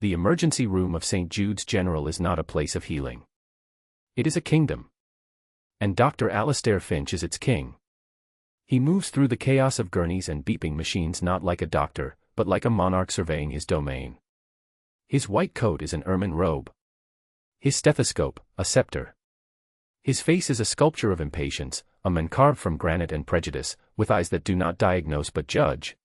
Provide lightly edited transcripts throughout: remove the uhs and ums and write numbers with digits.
The emergency room of St. Jude's General is not a place of healing. It is a kingdom. And Dr. Alastair Finch is its king. He moves through the chaos of gurneys and beeping machines not like a doctor, but like a monarch surveying his domain. His white coat is an ermine robe. His stethoscope, a scepter. His face is a sculpture of impatience, a man carved from granite and prejudice, with eyes that do not diagnose but judge.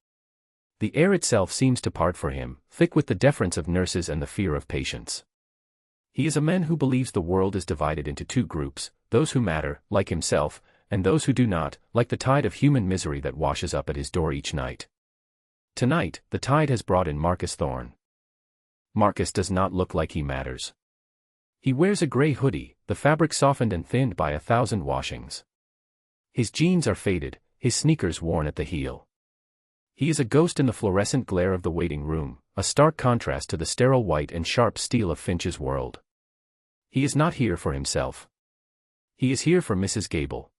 The air itself seems to part for him, thick with the deference of nurses and the fear of patients. He is a man who believes the world is divided into two groups, those who matter, like himself, and those who do not, like the tide of human misery that washes up at his door each night. Tonight, the tide has brought in Marcus Thorne. Marcus does not look like he matters. He wears a gray hoodie, the fabric softened and thinned by 1,000 washings. His jeans are faded, his sneakers worn at the heel. He is a ghost in the fluorescent glare of the waiting room, a stark contrast to the sterile white and sharp steel of Finch's world. He is not here for himself. He is here for Mrs. Gable.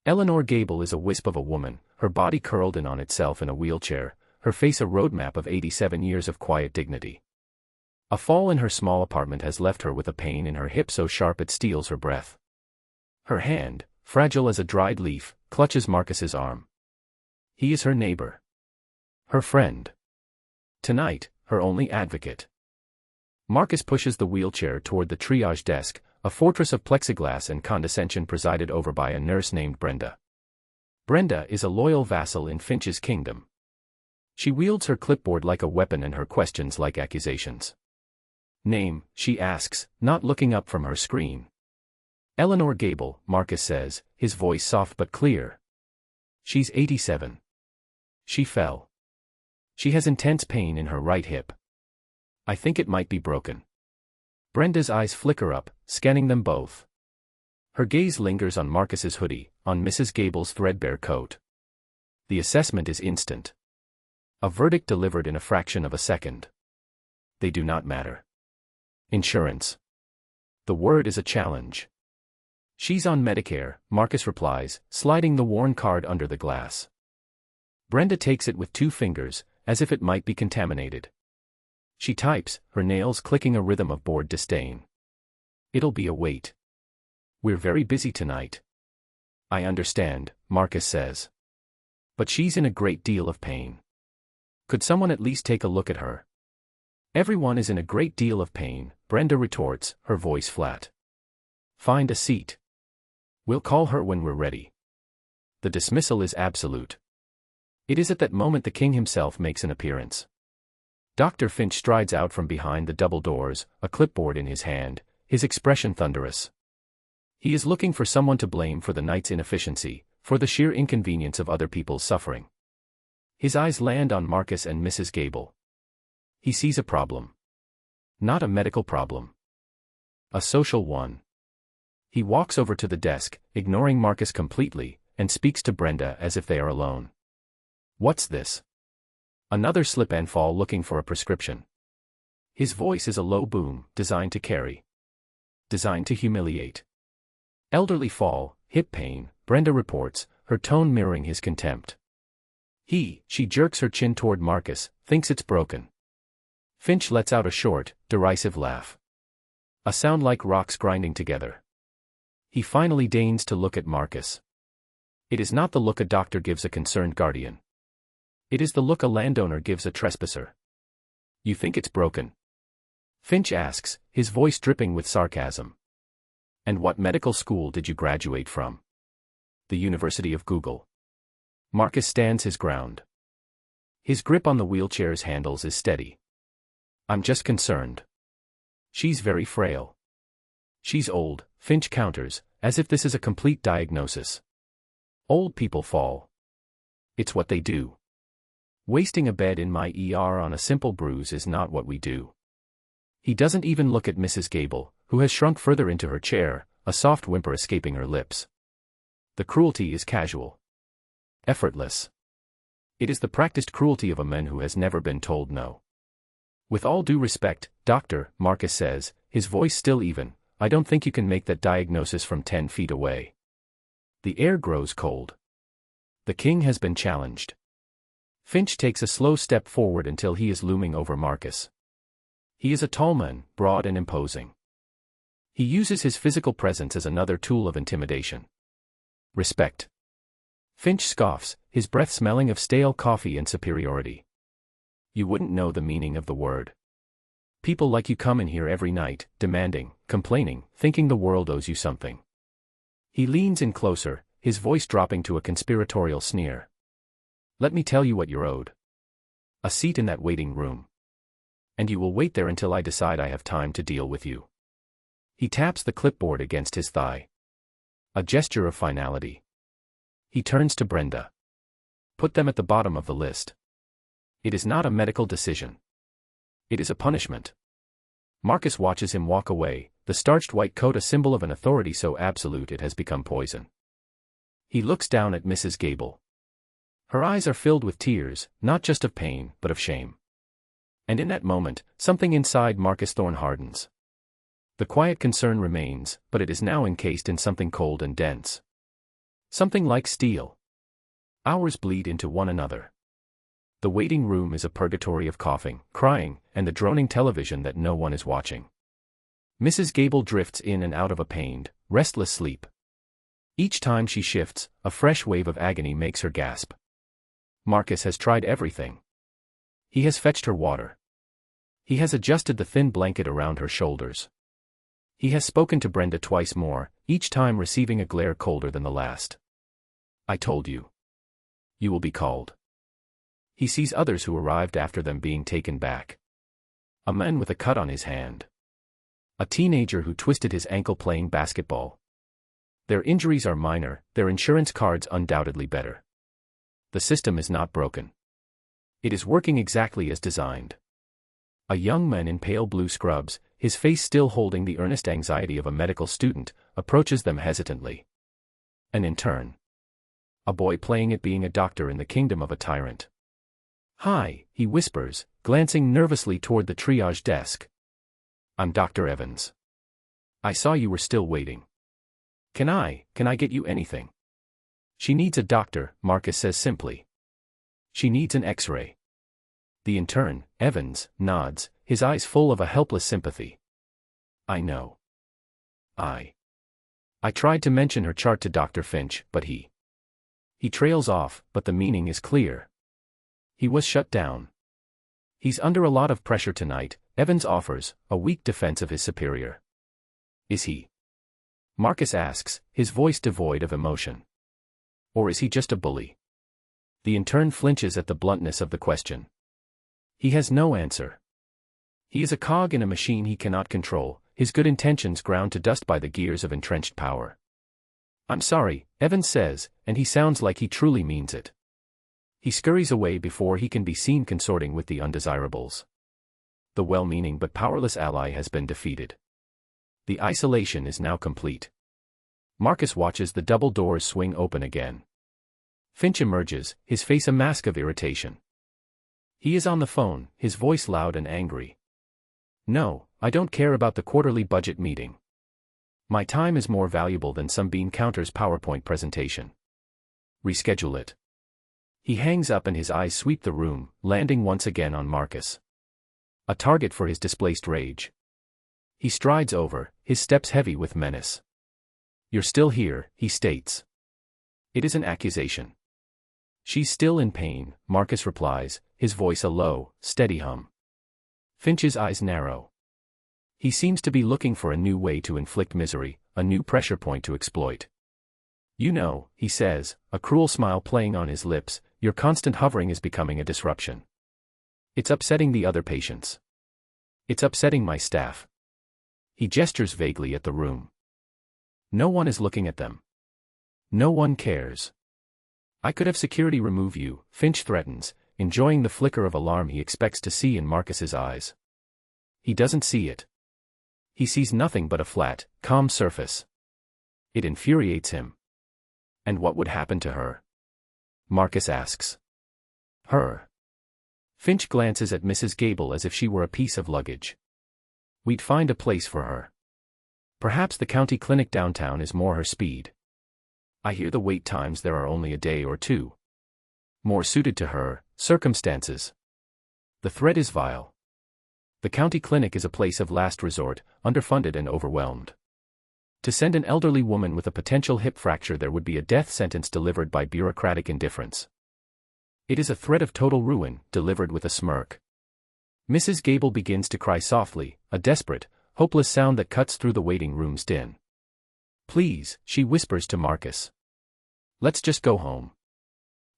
Eleanor Gable is a wisp of a woman, her body curled in on itself in a wheelchair, her face a roadmap of 87 years of quiet dignity. A fall in her small apartment has left her with a pain in her hip so sharp it steals her breath. Her hand, fragile as a dried leaf, clutches Marcus's arm. He is her neighbor. Her friend. Tonight, her only advocate. Marcus pushes the wheelchair toward the triage desk, a fortress of plexiglass and condescension presided over by a nurse named Brenda. Brenda is a loyal vassal in Finch's kingdom. She wields her clipboard like a weapon and her questions like accusations. Name, she asks, not looking up from her screen. Eleanor Gable, Marcus says, his voice soft but clear. She's 87. She fell. She has intense pain in her right hip. I think it might be broken. Brenda's eyes flicker up, scanning them both. Her gaze lingers on Marcus's hoodie, on Mrs. Gable's threadbare coat. The assessment is instant. A verdict delivered in a fraction of a second. They do not matter. Insurance. The word is a challenge. She's on Medicare, Marcus replies, sliding the worn card under the glass. Brenda takes it with 2 fingers, as if it might be contaminated. She types, her nails clicking a rhythm of bored disdain. It'll be a wait. We're very busy tonight. I understand, Marcus says. But she's in a great deal of pain. Could someone at least take a look at her? Everyone is in a great deal of pain, Brenda retorts, her voice flat. Find a seat. We'll call her when we're ready. The dismissal is absolute. It is at that moment the king himself makes an appearance. Dr. Finch strides out from behind the double doors, a clipboard in his hand, his expression thunderous. He is looking for someone to blame for the night's inefficiency, for the sheer inconvenience of other people's suffering. His eyes land on Marcus and Mrs. Gable. He sees a problem. Not a medical problem. A social one. He walks over to the desk, ignoring Marcus completely, and speaks to Brenda as if they are alone. What's this? Another slip and fall looking for a prescription. His voice is a low boom, designed to carry. Designed to humiliate. Elderly fall, hip pain, Brenda reports, her tone mirroring his contempt. She jerks her chin toward Marcus, thinks it's broken. Finch lets out a short, derisive laugh. A sound like rocks grinding together. He finally deigns to look at Marcus. It is not the look a doctor gives a concerned guardian. It is the look a landowner gives a trespasser. You think it's broken? Finch asks, his voice dripping with sarcasm. And what medical school did you graduate from? The University of Google. Marcus stands his ground. His grip on the wheelchair's handles is steady. I'm just concerned. She's very frail. She's old, Finch counters, as if this is a complete diagnosis. Old people fall. It's what they do. Wasting a bed in my ER on a simple bruise is not what we do. He doesn't even look at Mrs. Gable, who has shrunk further into her chair, a soft whimper escaping her lips. The cruelty is casual. Effortless. It is the practiced cruelty of a man who has never been told no. With all due respect, doctor, Marcus says, his voice still even, I don't think you can make that diagnosis from 10 feet away. The air grows cold. The king has been challenged. Finch takes a slow step forward until he is looming over Marcus. He is a tall man, broad and imposing. He uses his physical presence as another tool of intimidation. Respect. Finch scoffs, his breath smelling of stale coffee and superiority. You wouldn't know the meaning of the word. People like you come in here every night, demanding, complaining, thinking the world owes you something. He leans in closer, his voice dropping to a conspiratorial sneer. Let me tell you what you're owed. A seat in that waiting room. And you will wait there until I decide I have time to deal with you. He taps the clipboard against his thigh. A gesture of finality. He turns to Brenda. Put them at the bottom of the list. It is not a medical decision. It is a punishment. Marcus watches him walk away, the starched white coat a symbol of an authority so absolute it has become poison. He looks down at Mrs. Gable. Her eyes are filled with tears, not just of pain, but of shame. And in that moment, something inside Marcus Thorne hardens. The quiet concern remains, but it is now encased in something cold and dense. Something like steel. Hours bleed into one another. The waiting room is a purgatory of coughing, crying, and the droning television that no one is watching. Mrs. Gable drifts in and out of a pained, restless sleep. Each time she shifts, a fresh wave of agony makes her gasp. Marcus has tried everything. He has fetched her water. He has adjusted the thin blanket around her shoulders. He has spoken to Brenda twice more, each time receiving a glare colder than the last. I told you. You will be called. He sees others who arrived after them being taken back. A man with a cut on his hand. A teenager who twisted his ankle playing basketball. Their injuries are minor, their insurance cards undoubtedly better. The system is not broken. It is working exactly as designed. A young man in pale blue scrubs, his face still holding the earnest anxiety of a medical student, approaches them hesitantly. An intern. A boy playing at being a doctor in the kingdom of a tyrant. Hi, he whispers, glancing nervously toward the triage desk. I'm Dr. Evans. I saw you were still waiting. Can I get you anything? She needs a doctor, Marcus says simply. She needs an X-ray. The intern, Evans, nods, his eyes full of a helpless sympathy. I know. I tried to mention her chart to Dr. Finch, but he trails off, but the meaning is clear. He was shut down. He's under a lot of pressure tonight, Evans offers, a weak defense of his superior. Is he? Marcus asks, his voice devoid of emotion. Or is he just a bully? The intern flinches at the bluntness of the question. He has no answer. He is a cog in a machine he cannot control, his good intentions ground to dust by the gears of entrenched power. I'm sorry, Evans says, and he sounds like he truly means it. He scurries away before he can be seen consorting with the undesirables. The well-meaning but powerless ally has been defeated. The isolation is now complete. Marcus watches the double doors swing open again. Finch emerges, his face a mask of irritation. He is on the phone, his voice loud and angry. No, I don't care about the quarterly budget meeting. My time is more valuable than some bean counter's PowerPoint presentation. Reschedule it. He hangs up and his eyes sweep the room, landing once again on Marcus. A target for his displaced rage. He strides over, his steps heavy with menace. You're still here, he states. It is an accusation. She's still in pain, Marcus replies, his voice a low, steady hum. Finch's eyes narrow. He seems to be looking for a new way to inflict misery, a new pressure point to exploit. You know, he says, a cruel smile playing on his lips, your constant hovering is becoming a disruption. It's upsetting the other patients. It's upsetting my staff. He gestures vaguely at the room. No one is looking at them. No one cares. I could have security remove you, Finch threatens, enjoying the flicker of alarm he expects to see in Marcus's eyes. He doesn't see it. He sees nothing but a flat, calm surface. It infuriates him. And what would happen to her? Marcus asks. Her. Finch glances at Mrs. Gable as if she were a piece of luggage. We'd find a place for her. Perhaps the county clinic downtown is more her speed. I hear the wait times there are only a day or two. More suited to her circumstances. The threat is vile. The county clinic is a place of last resort, underfunded and overwhelmed. To send an elderly woman with a potential hip fracture there would be a death sentence delivered by bureaucratic indifference. It is a threat of total ruin, delivered with a smirk. Mrs. Gable begins to cry softly, a desperate, hopeless sound that cuts through the waiting room's din. "Please," she whispers to Marcus. "Let's just go home.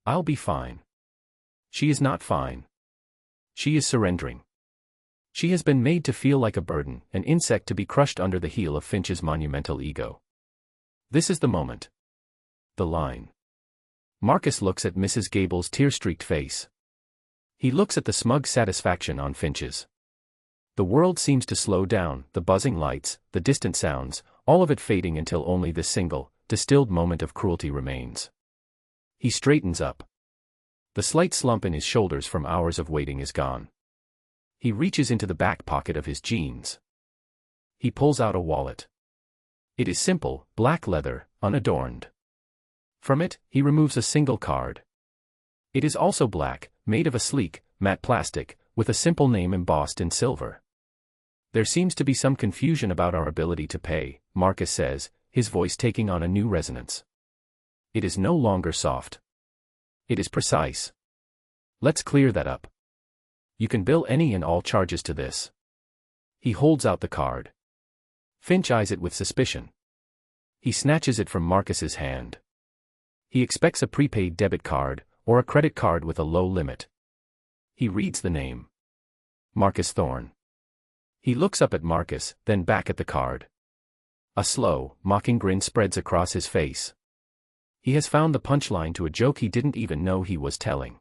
I'll be fine." She is not fine. She is surrendering. She has been made to feel like a burden, an insect to be crushed under the heel of Finch's monumental ego. This is the moment. The line. Marcus looks at Mrs. Gable's tear-streaked face. He looks at the smug satisfaction on Finch's. The world seems to slow down, the buzzing lights, the distant sounds, all of it fading until only this single, distilled moment of cruelty remains. He straightens up. The slight slump in his shoulders from hours of waiting is gone. He reaches into the back pocket of his jeans. He pulls out a wallet. It is simple, black leather, unadorned. From it, he removes a single card. It is also black, made of a sleek, matte plastic, with a simple name embossed in silver. "There seems to be some confusion about our ability to pay," Marcus says, his voice taking on a new resonance. It is no longer soft. It is precise. "Let's clear that up. You can bill any and all charges to this." He holds out the card. Finch eyes it with suspicion. He snatches it from Marcus's hand. He expects a prepaid debit card, or a credit card with a low limit. He reads the name. Marcus Thorne. He looks up at Marcus, then back at the card. A slow, mocking grin spreads across his face. He has found the punchline to a joke he didn't even know he was telling.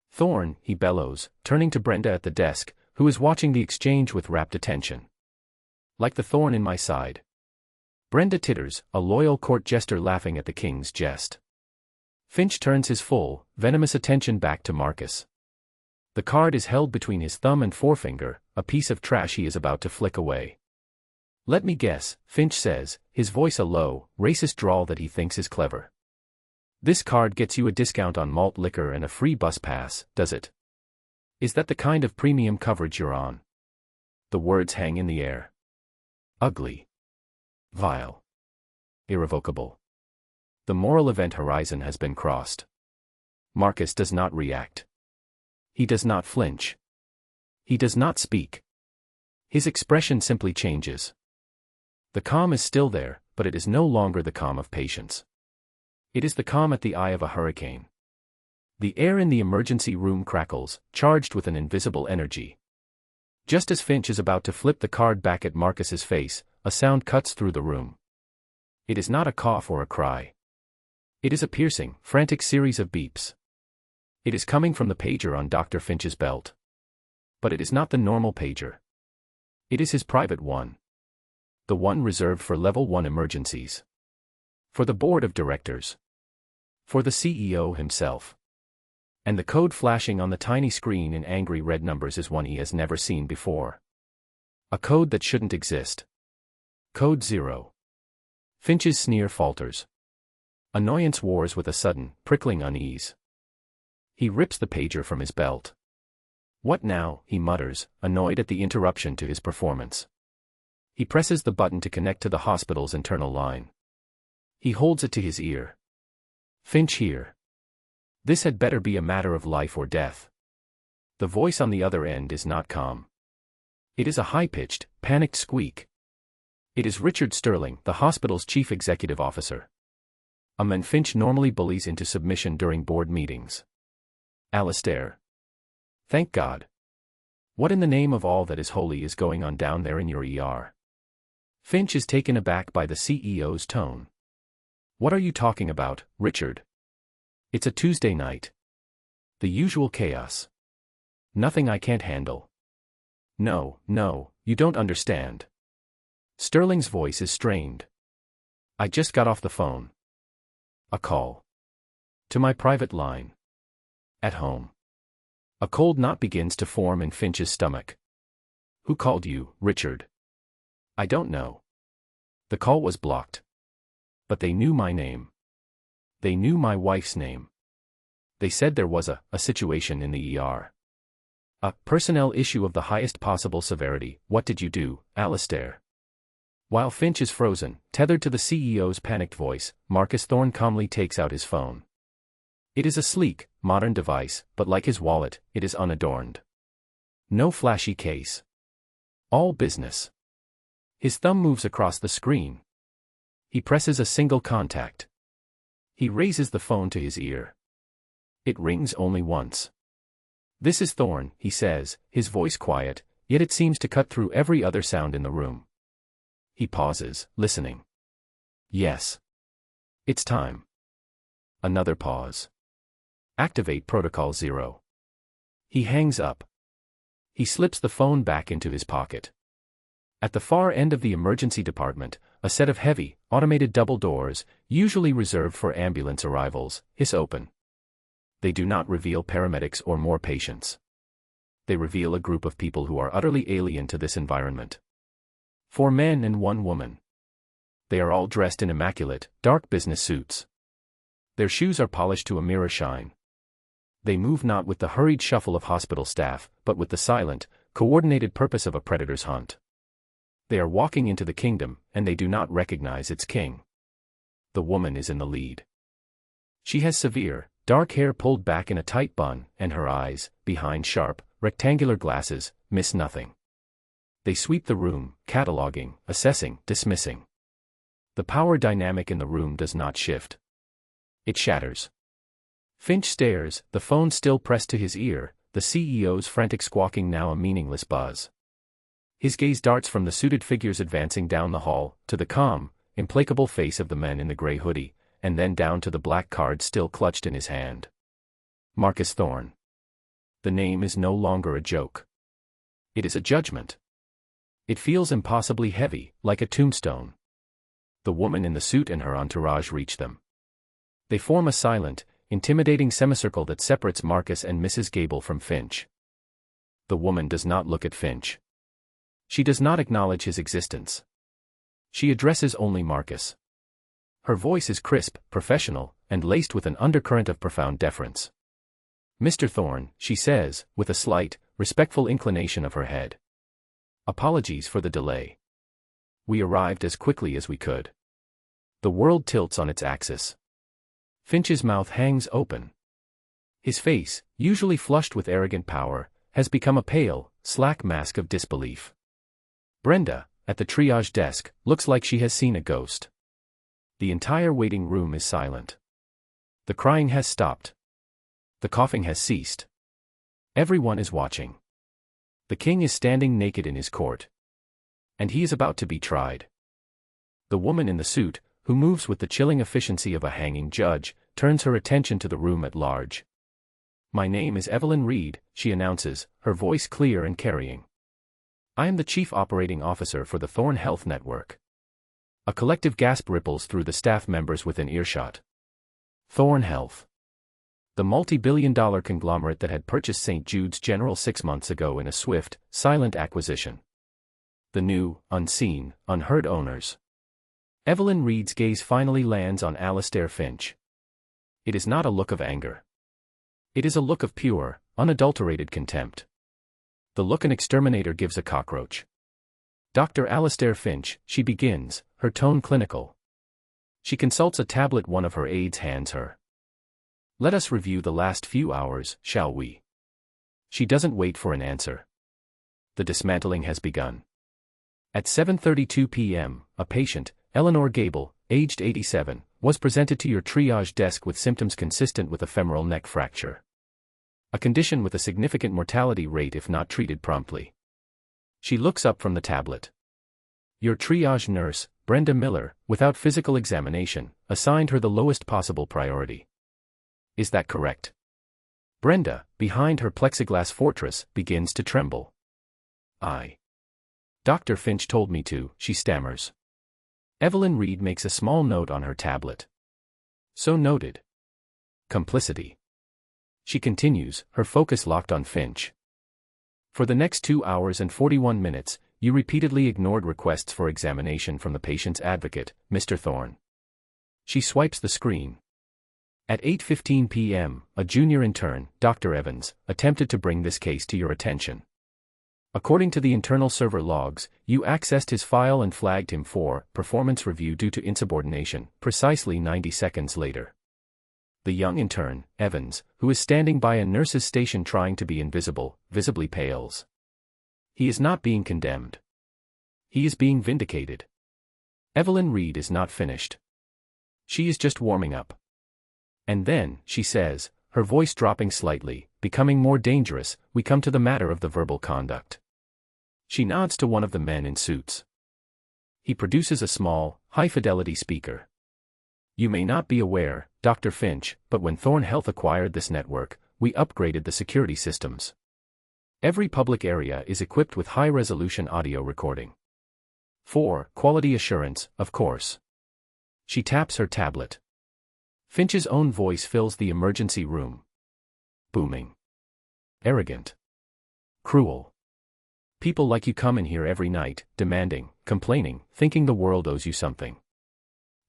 "Thorne," he bellows, turning to Brenda at the desk, who is watching the exchange with rapt attention. "Like the thorn in my side." Brenda titters, a loyal court jester laughing at the king's jest. Finch turns his full, venomous attention back to Marcus. The card is held between his thumb and forefinger, a piece of trash he is about to flick away. "Let me guess," Finch says, his voice a low, racist drawl that he thinks is clever. "This card gets you a discount on malt liquor and a free bus pass, does it? Is that the kind of premium coverage you're on?" The words hang in the air. Ugly. Vile. Irrevocable. The moral event horizon has been crossed. Marcus does not react. He does not flinch. He does not speak. His expression simply changes. The calm is still there, but it is no longer the calm of patience. It is the calm at the eye of a hurricane. The air in the emergency room crackles, charged with an invisible energy. Just as Finch is about to flip the card back at Marcus's face, a sound cuts through the room. It is not a cough or a cry. It is a piercing, frantic series of beeps. It is coming from the pager on Dr. Finch's belt. But it is not the normal pager. It is his private one. The one reserved for level 1 emergencies. For the board of directors. For the CEO himself. And the code flashing on the tiny screen in angry red numbers is one he has never seen before. A code that shouldn't exist. Code 0. Finch's sneer falters. Annoyance wars with a sudden, prickling unease. He rips the pager from his belt. "What now?" he mutters, annoyed at the interruption to his performance. He presses the button to connect to the hospital's internal line. He holds it to his ear. "Finch here. This had better be a matter of life or death." The voice on the other end is not calm. It is a high-pitched, panicked squeak. It is Richard Sterling, the hospital's chief executive officer. A man Finch normally bullies into submission during board meetings. "Alastair. Thank God. What in the name of all that is holy is going on down there in your ER?" Finch is taken aback by the CEO's tone. "What are you talking about, Richard? It's a Tuesday night. The usual chaos. Nothing I can't handle." No, you don't understand." Sterling's voice is strained. "I just got off the phone. A call. To my private line. At home." A cold knot begins to form in Finch's stomach. "Who called you, Richard?" "I don't know. The call was blocked. But they knew my name. They knew my wife's name. They said there was a situation in the ER. A personnel issue of the highest possible severity. What did you do, Alistair? While Finch is frozen, tethered to the CEO's panicked voice, Marcus Thorne calmly takes out his phone. It is a sleek, modern device, but like his wallet, it is unadorned. No flashy case. All business. His thumb moves across the screen. He presses a single contact. He raises the phone to his ear. It rings only once. "This is Thorne," he says, his voice quiet, yet it seems to cut through every other sound in the room. He pauses, listening. "Yes. It's time." Another pause. "Activate Protocol 0. He hangs up. He slips the phone back into his pocket. At the far end of the emergency department, a set of heavy, automated double doors, usually reserved for ambulance arrivals, hiss open. They do not reveal paramedics or more patients. They reveal a group of people who are utterly alien to this environment. 4 men and 1 woman. They are all dressed in immaculate, dark business suits. Their shoes are polished to a mirror shine. They move not with the hurried shuffle of hospital staff, but with the silent, coordinated purpose of a predator's hunt. They are walking into the kingdom, and they do not recognize its king. The woman is in the lead. She has severe, dark hair pulled back in a tight bun, and her eyes, behind sharp, rectangular glasses, miss nothing. They sweep the room, cataloging, assessing, dismissing. The power dynamic in the room does not shift. It shatters. Finch stares, the phone still pressed to his ear, the CEO's frantic squawking now a meaningless buzz. His gaze darts from the suited figures advancing down the hall, to the calm, implacable face of the man in the gray hoodie, and then down to the black card still clutched in his hand. Marcus Thorne. The name is no longer a joke. It is a judgment. It feels impossibly heavy, like a tombstone. The woman in the suit and her entourage reach them. They form a silent, intimidating semicircle that separates Marcus and Mrs. Gable from Finch. The woman does not look at Finch. She does not acknowledge his existence. She addresses only Marcus. Her voice is crisp, professional, and laced with an undercurrent of profound deference. "Mr. Thorne," she says, with a slight, respectful inclination of her head. "Apologies for the delay. We arrived as quickly as we could." The world tilts on its axis. Finch's mouth hangs open. His face, usually flushed with arrogant power, has become a pale, slack mask of disbelief. Brenda, at the triage desk, looks like she has seen a ghost. The entire waiting room is silent. The crying has stopped. The coughing has ceased. Everyone is watching. The king is standing naked in his court. And he is about to be tried. The woman in the suit, who moves with the chilling efficiency of a hanging judge, turns her attention to the room at large. "My name is Evelyn Reed," she announces, her voice clear and carrying. "I am the Chief Operating Officer for the Thorne Health Network." A collective gasp ripples through the staff members within earshot. Thorne Health. The multi-billion-dollar conglomerate that had purchased St. Jude's General 6 months ago in a swift, silent acquisition. The new, unseen, unheard owners. Evelyn Reed's gaze finally lands on Alistair Finch. It is not a look of anger. It is a look of pure, unadulterated contempt. The look an exterminator gives a cockroach. "Dr. Alistair Finch," she begins, her tone clinical. She consults a tablet one of her aides hands her. "Let us review the last few hours, shall we?" She doesn't wait for an answer. The dismantling has begun. At 7:32 p.m., a patient, Eleanor Gable, aged 87, was presented to your triage desk with symptoms consistent with a femoral neck fracture. A condition with a significant mortality rate if not treated promptly. She looks up from the tablet. Your triage nurse, Brenda Miller, without physical examination, assigned her the lowest possible priority. Is that correct? Brenda, behind her plexiglass fortress, begins to tremble. Dr. Finch told me to," she stammers. Evelyn Reed makes a small note on her tablet. "So noted. Complicity." She continues, her focus locked on Finch. "For the next 2 hours and 41 minutes, you repeatedly ignored requests for examination from the patient's advocate, Mr. Thorne." She swipes the screen. At 8:15 p.m., a junior intern, Dr. Evans, attempted to bring this case to your attention. According to the internal server logs, you accessed his file and flagged him for performance review due to insubordination, precisely 90 seconds later. The young intern, Evans, who is standing by a nurse's station trying to be invisible, visibly pales. He is not being condemned. He is being vindicated. Evelyn Reed is not finished. She is just warming up. And then, she says, her voice dropping slightly, becoming more dangerous, we come to the matter of the verbal conduct. She nods to one of the men in suits. He produces a small, high-fidelity speaker. You may not be aware, Dr. Finch, but when Thorne Health acquired this network, we upgraded the security systems. Every public area is equipped with high-resolution audio recording. For quality assurance, of course. She taps her tablet. Finch's own voice fills the emergency room. Booming. Arrogant. Cruel. People like you come in here every night, demanding, complaining, thinking the world owes you something.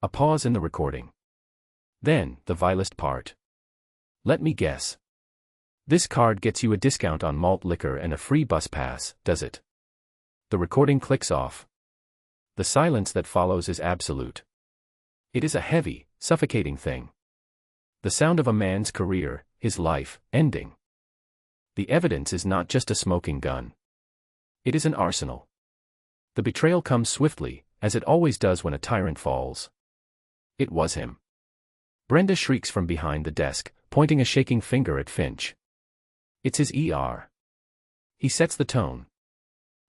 A pause in the recording. Then, the vilest part. Let me guess. This card gets you a discount on malt liquor and a free bus pass, does it? The recording clicks off. The silence that follows is absolute. It is a heavy, suffocating thing. The sound of a man's career, his life, ending. The evidence is not just a smoking gun. It is an arsenal. The betrayal comes swiftly, as it always does when a tyrant falls. It was him. Brenda shrieks from behind the desk, pointing a shaking finger at Finch. It's his ER. He sets the tone.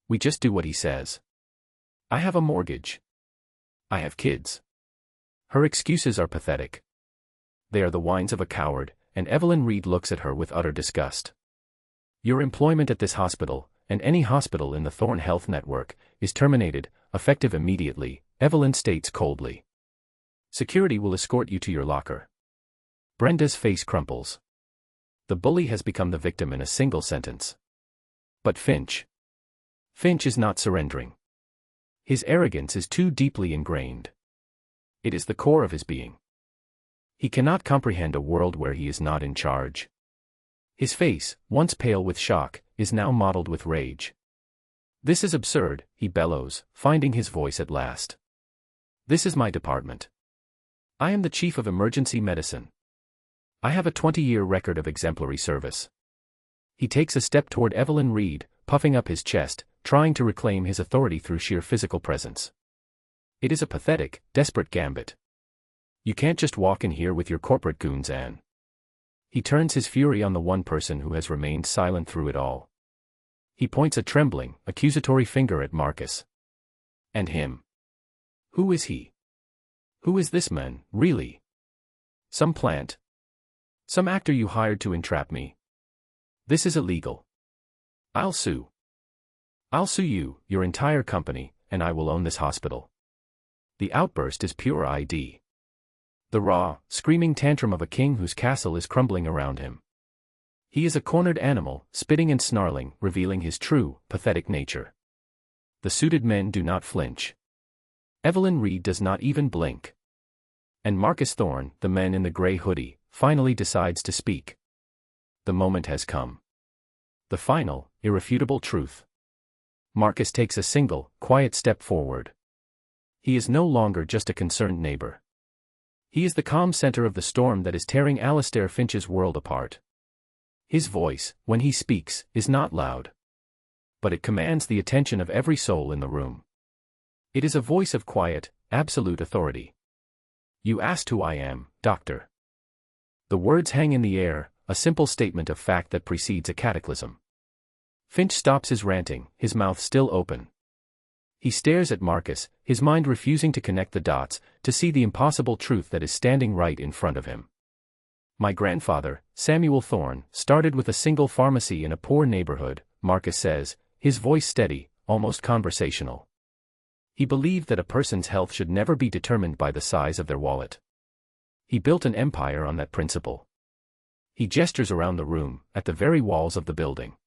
We just do what he says. I have a mortgage. I have kids. Her excuses are pathetic. They are the whines of a coward, and Evelyn Reed looks at her with utter disgust. Your employment at this hospital, and any hospital in the Thorne Health Network, is terminated, effective immediately, Evelyn states coldly. Security will escort you to your locker. Brenda's face crumples. The bully has become the victim in a single sentence. But Finch. Finch is not surrendering. His arrogance is too deeply ingrained. It is the core of his being. He cannot comprehend a world where he is not in charge. His face, once pale with shock, is now mottled with rage. This is absurd, he bellows, finding his voice at last. This is my department. I am the chief of emergency medicine. I have a 20-year record of exemplary service. He takes a step toward Evelyn Reed, puffing up his chest, trying to reclaim his authority through sheer physical presence. It is a pathetic, desperate gambit. You can't just walk in here with your corporate goons, Anne. He turns his fury on the one person who has remained silent through it all. He points a trembling, accusatory finger at Marcus. And him. Who is he? Who is this man, really? Some plant? Some actor you hired to entrap me? This is illegal. I'll sue. I'll sue you, your entire company, and I will own this hospital. The outburst is pure ID. The raw, screaming tantrum of a king whose castle is crumbling around him. He is a cornered animal, spitting and snarling, revealing his true, pathetic nature. The suited men do not flinch. Evelyn Reed does not even blink. And Marcus Thorne, the man in the gray hoodie, finally decides to speak. The moment has come. The final, irrefutable truth. Marcus takes a single, quiet step forward. He is no longer just a concerned neighbor. He is the calm center of the storm that is tearing Alastair Finch's world apart. His voice, when he speaks, is not loud. But it commands the attention of every soul in the room. It is a voice of quiet, absolute authority. You asked who I am, Doctor. The words hang in the air, a simple statement of fact that precedes a cataclysm. Finch stops his ranting, his mouth still open. He stares at Marcus, his mind refusing to connect the dots, to see the impossible truth that is standing right in front of him. My grandfather, Samuel Thorne, started with a single pharmacy in a poor neighborhood, Marcus says, his voice steady, almost conversational. He believed that a person's health should never be determined by the size of their wallet. He built an empire on that principle. He gestures around the room, at the very walls of the building.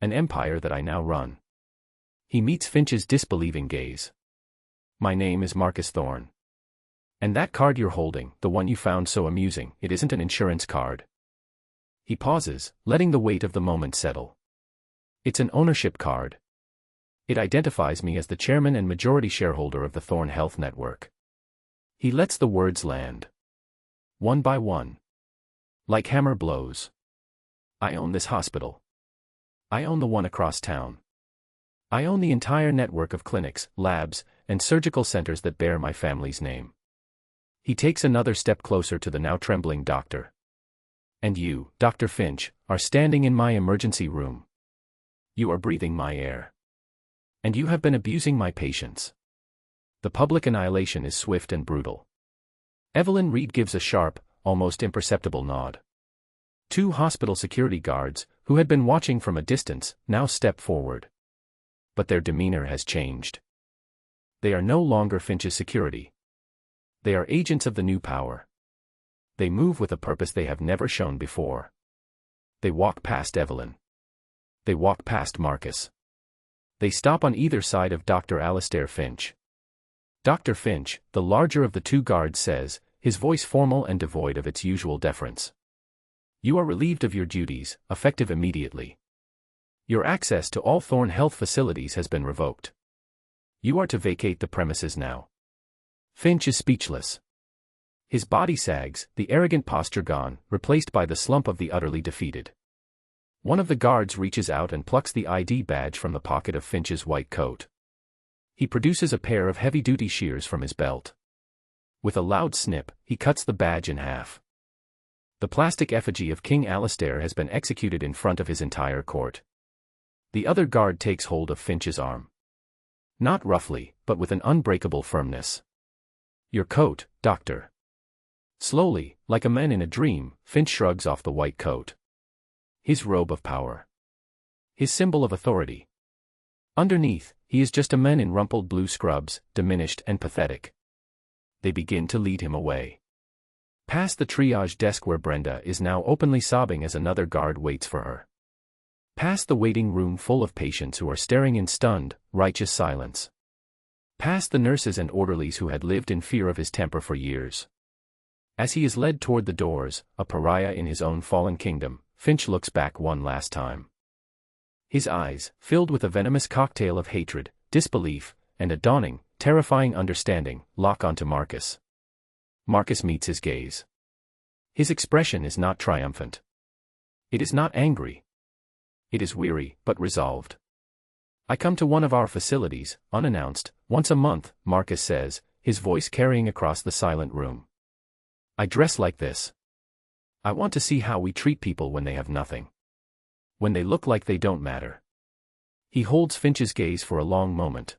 An empire that I now run. He meets Finch's disbelieving gaze. My name is Marcus Thorne. And that card you're holding, the one you found so amusing, it isn't an insurance card. He pauses, letting the weight of the moment settle. It's an ownership card. It identifies me as the chairman and majority shareholder of the Thorn Health Network. He lets the words land. One by one. Like hammer blows. I own this hospital. I own the one across town. I own the entire network of clinics, labs, and surgical centers that bear my family's name. He takes another step closer to the now trembling doctor. And you, Dr. Finch, are standing in my emergency room. You are breathing my air. And you have been abusing my patients. The public annihilation is swift and brutal. Evelyn Reed gives a sharp, almost imperceptible nod. Two hospital security guards, who had been watching from a distance, now step forward. But their demeanor has changed. They are no longer Finch's security. They are agents of the new power. They move with a purpose they have never shown before. They walk past Evelyn. They walk past Marcus. They stop on either side of Dr. Alastair Finch. Dr. Finch, the larger of the two guards, says, his voice formal and devoid of its usual deference. You are relieved of your duties, effective immediately. Your access to all Thorn Health facilities has been revoked. You are to vacate the premises now. Finch is speechless. His body sags, the arrogant posture gone, replaced by the slump of the utterly defeated. One of the guards reaches out and plucks the ID badge from the pocket of Finch's white coat. He produces a pair of heavy-duty shears from his belt. With a loud snip, he cuts the badge in half. The plastic effigy of King Alastair has been executed in front of his entire court. The other guard takes hold of Finch's arm. Not roughly, but with an unbreakable firmness. Your coat, Doctor. Slowly, like a man in a dream, Finch shrugs off the white coat. His robe of power. His symbol of authority. Underneath, he is just a man in rumpled blue scrubs, diminished and pathetic. They begin to lead him away. Past the triage desk where Brenda is now openly sobbing as another guard waits for her. Past the waiting room full of patients who are staring in stunned, righteous silence. Past the nurses and orderlies who had lived in fear of his temper for years. As he is led toward the doors, a pariah in his own fallen kingdom, Finch looks back one last time. His eyes, filled with a venomous cocktail of hatred, disbelief, and a dawning, terrifying understanding, lock onto Marcus. Marcus meets his gaze. His expression is not triumphant. It is not angry. It is weary, but resolved. I come to one of our facilities, unannounced, once a month, Marcus says, his voice carrying across the silent room. I dress like this. I want to see how we treat people when they have nothing. When they look like they don't matter. He holds Finch's gaze for a long moment.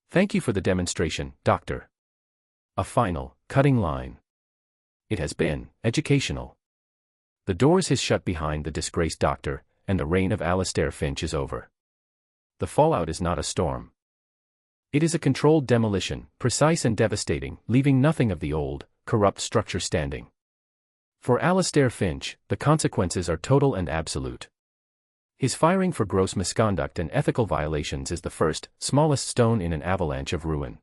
Thank you for the demonstration, Doctor. A final, cutting line. It has been educational. The doors hiss shut behind the disgraced doctor, and the reign of Alastair Finch is over. The fallout is not a storm. It is a controlled demolition, precise and devastating, leaving nothing of the old, corrupt structure standing. For Alastair Finch, the consequences are total and absolute. His firing for gross misconduct and ethical violations is the first, smallest stone in an avalanche of ruin.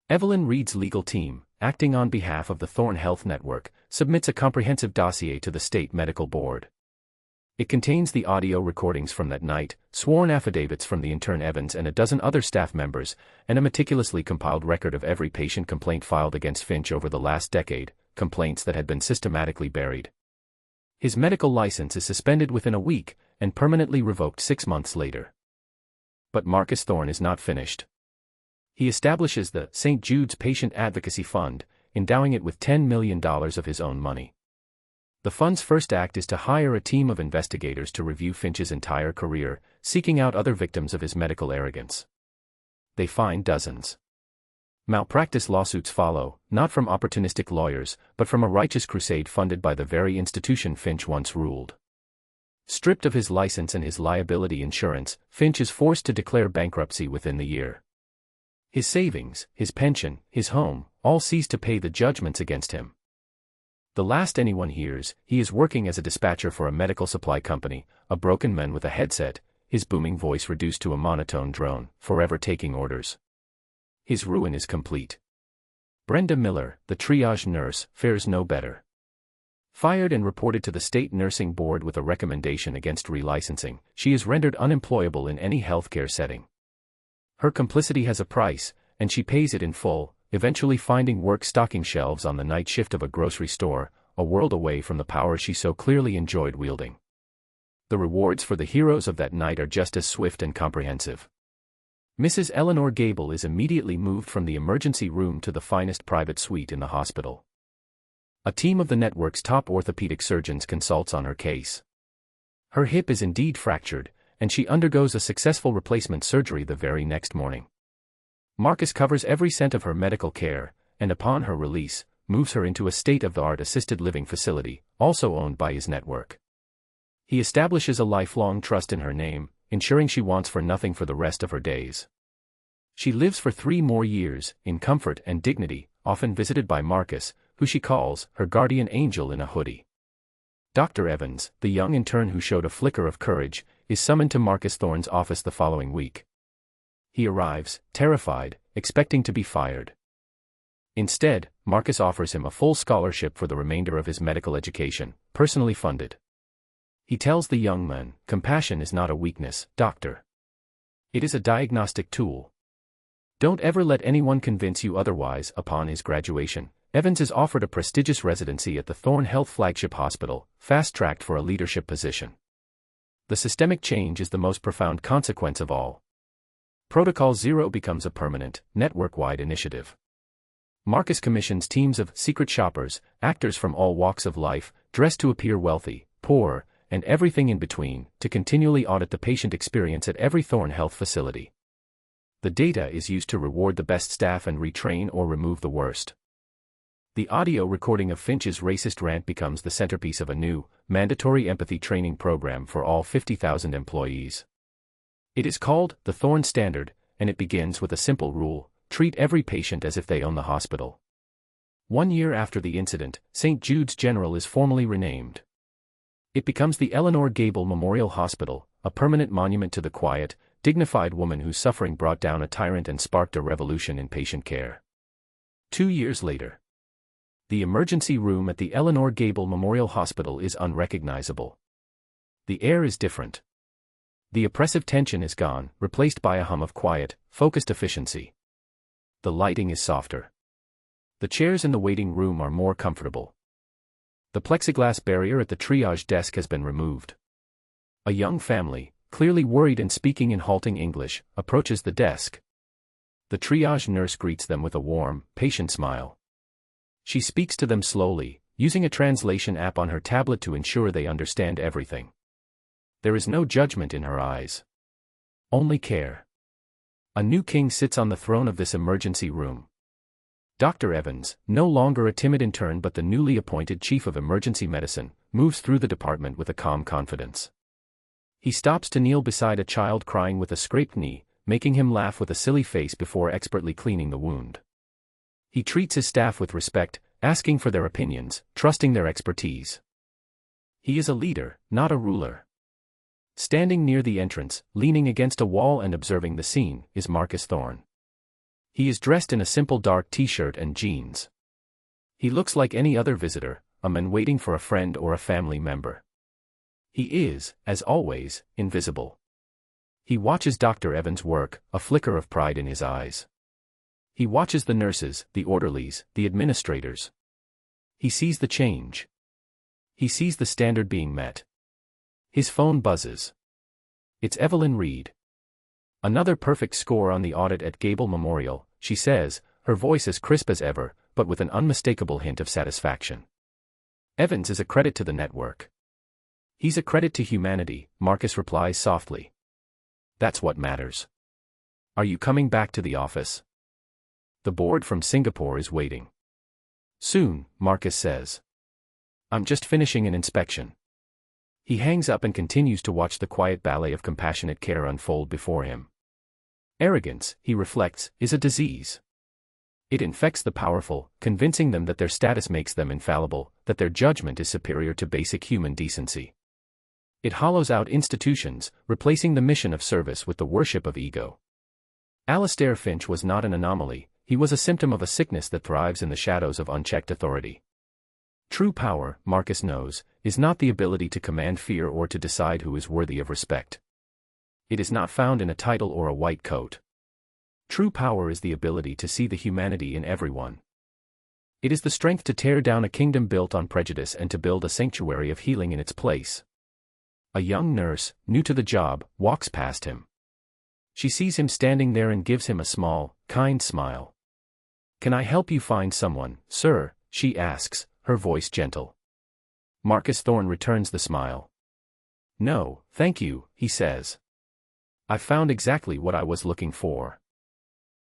Evelyn Reed's legal team, acting on behalf of the Thorn Health Network, submits a comprehensive dossier to the State Medical Board. It contains the audio recordings from that night, sworn affidavits from the intern Evans and a dozen other staff members, and a meticulously compiled record of every patient complaint filed against Finch over the last decade, complaints that had been systematically buried. His medical license is suspended within a week, and permanently revoked 6 months later. But Marcus Thorn is not finished. He establishes the St. Jude's Patient Advocacy Fund, endowing it with $10 million of his own money. The fund's first act is to hire a team of investigators to review Finch's entire career, seeking out other victims of his medical arrogance. They find dozens. Malpractice lawsuits follow, not from opportunistic lawyers, but from a righteous crusade funded by the very institution Finch once ruled. Stripped of his license and his liability insurance, Finch is forced to declare bankruptcy within the year. His savings, his pension, his home, all cease to pay the judgments against him. The last anyone hears, he is working as a dispatcher for a medical supply company, a broken man with a headset, his booming voice reduced to a monotone drone, forever taking orders. His ruin is complete. Brenda Miller, the triage nurse, fares no better. Fired and reported to the state nursing board with a recommendation against relicensing, she is rendered unemployable in any healthcare setting. Her complicity has a price, and she pays it in full, eventually finding work stocking shelves on the night shift of a grocery store, a world away from the power she so clearly enjoyed wielding. The rewards for the heroes of that night are just as swift and comprehensive. Mrs. Eleanor Gable is immediately moved from the emergency room to the finest private suite in the hospital. A team of the network's top orthopedic surgeons consults on her case. Her hip is indeed fractured, and she undergoes a successful replacement surgery the very next morning. Marcus covers every cent of her medical care, and upon her release, moves her into a state-of-the-art assisted living facility, also owned by his network. He establishes a lifelong trust in her name, ensuring she wants for nothing for the rest of her days. She lives for 3 more years, in comfort and dignity, often visited by Marcus, who she calls her guardian angel in a hoodie. Dr. Evans, the young intern who showed a flicker of courage, is summoned to Marcus Thorne's office the following week. He arrives, terrified, expecting to be fired. Instead, Marcus offers him a full scholarship for the remainder of his medical education, personally funded. He tells the young man, "Compassion is not a weakness, doctor. It is a diagnostic tool. Don't ever let anyone convince you otherwise." Upon his graduation, Evans is offered a prestigious residency at the Thorne Health flagship hospital, fast-tracked for a leadership position. The systemic change is the most profound consequence of all. Protocol Zero becomes a permanent, network-wide initiative. Marcus commissions teams of secret shoppers, actors from all walks of life, dressed to appear wealthy, poor, and everything in between, to continually audit the patient experience at every Thorne Health facility. The data is used to reward the best staff and retrain or remove the worst. The audio recording of Finch's racist rant becomes the centerpiece of a new, mandatory empathy training program for all 50,000 employees. It is called the Thorne Standard, and it begins with a simple rule: treat every patient as if they own the hospital. 1 year after the incident, St. Jude's General is formally renamed. It becomes the Eleanor Gable Memorial Hospital, a permanent monument to the quiet, dignified woman whose suffering brought down a tyrant and sparked a revolution in patient care. 2 years later, the emergency room at the Eleanor Gable Memorial Hospital is unrecognizable. The air is different. The oppressive tension is gone, replaced by a hum of quiet, focused efficiency. The lighting is softer. The chairs in the waiting room are more comfortable. The plexiglass barrier at the triage desk has been removed. A young family, clearly worried and speaking in halting English, approaches the desk. The triage nurse greets them with a warm, patient smile. She speaks to them slowly, using a translation app on her tablet to ensure they understand everything. There is no judgment in her eyes. Only care. A new king sits on the throne of this emergency room. Dr. Evans, no longer a timid intern but the newly appointed chief of emergency medicine, moves through the department with a calm confidence. He stops to kneel beside a child crying with a scraped knee, making him laugh with a silly face before expertly cleaning the wound. He treats his staff with respect, asking for their opinions, trusting their expertise. He is a leader, not a ruler. Standing near the entrance, leaning against a wall and observing the scene, is Marcus Thorne. He is dressed in a simple dark t-shirt and jeans. He looks like any other visitor, a man waiting for a friend or a family member. He is, as always, invisible. He watches Dr. Evans work, a flicker of pride in his eyes. He watches the nurses, the orderlies, the administrators. He sees the change. He sees the standard being met. His phone buzzes. It's Evelyn Reed. Another perfect score on the audit at Gable Memorial, she says, her voice as crisp as ever, but with an unmistakable hint of satisfaction. Evans is a credit to the network. He's a credit to humanity, Marcus replies softly. That's what matters. Are you coming back to the office? The board from Singapore is waiting. Soon, Marcus says. I'm just finishing an inspection. He hangs up and continues to watch the quiet ballet of compassionate care unfold before him. Arrogance, he reflects, is a disease. It infects the powerful, convincing them that their status makes them infallible, that their judgment is superior to basic human decency. It hollows out institutions, replacing the mission of service with the worship of ego. Alastair Finch was not an anomaly, he was a symptom of a sickness that thrives in the shadows of unchecked authority. True power, Marcus knows, is not the ability to command fear or to decide who is worthy of respect. It is not found in a title or a white coat. True power is the ability to see the humanity in everyone. It is the strength to tear down a kingdom built on prejudice and to build a sanctuary of healing in its place. A young nurse, new to the job, walks past him. She sees him standing there and gives him a small, kind smile. "Can I help you find someone, sir?" she asks, her voice gentle. Marcus Thorne returns the smile. "No, thank you," he says. "I found exactly what I was looking for."